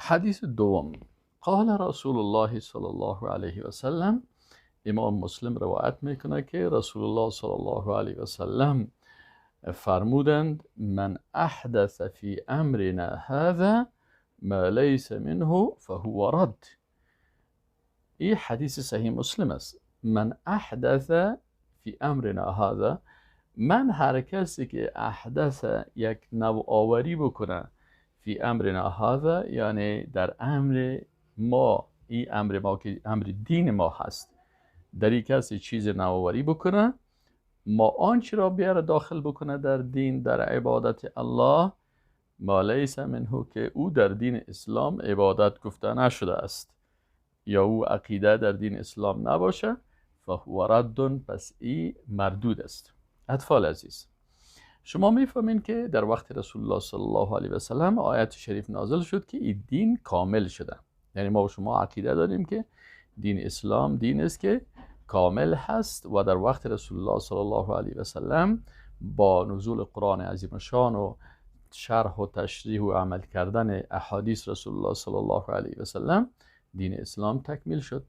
حدیث دوم، قال رسول الله صلی الله علیه و سلم. امام مسلم روایت میکنه که رسول الله صلی الله علیه و سلم فرمودند من احدث فی امرنا هذا ما لیس منه فهو رد. این حدیث صحیح مسلم است. من احدث فی امرنا هذا، من هر کسی که احدث یک نوآوری بکنه فی امرنا هذا، یعنی در امر ما، این امر ما که امر دین ما هست، در این کسی چیز نوآوری بکنه، ما آنچه را بیاره داخل بکنه در دین، در عبادت الله، ما لیس منه، که او در دین اسلام عبادت گفته نشده است یا او عقیده در دین اسلام نباشه، فهو رد، پس این مردود است. اطفال عزیز، شما میفهمین که در وقت رسول الله صلی الله علیه و سلم آیت شریف نازل شد که این دین کامل شده. یعنی ما و شما عقیده داریم که دین اسلام دین است که کامل هست و در وقت رسول الله صلی الله علیه و سلم با نزول قرآن عظیم شان و شرح و تشریح و عمل کردن احادیث رسول الله صلی الله علیه و سلم دین اسلام تکمیل شد.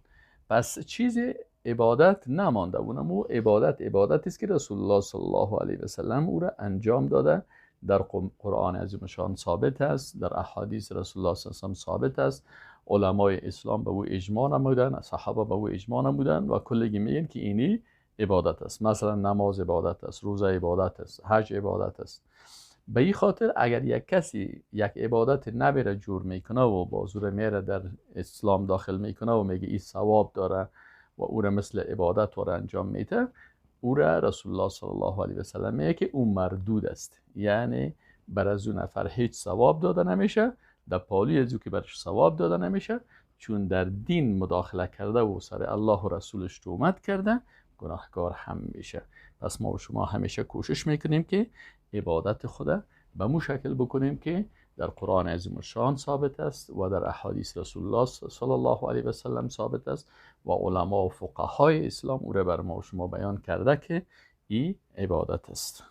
پس چیز عبادت نمانده، اونم عبادت است که رسول الله صلی الله علیه و سلم او را انجام داده، در قرآن عظیم شان ثابت است، در احادیث رسول الله صلی الله علیه و سلم ثابت است. علمای اسلام به او اجماع نمودن، صحابه به او اجماع نمودن و کلگی میگن که اینی عبادت است. مثلا نماز عبادت است، روزه عبادت است، حج عبادت است. به این خاطر اگر یک کسی یک عبادت نبره جور میکنه و با زور میره در اسلام داخل میکنه و میگه این ثواب داره و او را مثل عبادت و انجام میده، او را رسول الله صلی الله علیه و سلم میگه که او مردود است. یعنی بر از اون نفر هیچ ثواب داده نمیشه، در پالی از او که برش ثواب داده نمیشه، چون در دین مداخله کرده و سر الله و رسولش تومت کرده، گناهکار هم میشه. پس ما و شما همیشه کوشش میکنیم که عبادت خدا به مو شکل بکنیم که در قرآن عظیم الشان ثابت است و در احادیث رسول الله صلی الله علیه و سلم ثابت است و علما و فقهای اسلام او را بر ما و شما بیان کرده که این عبادت است.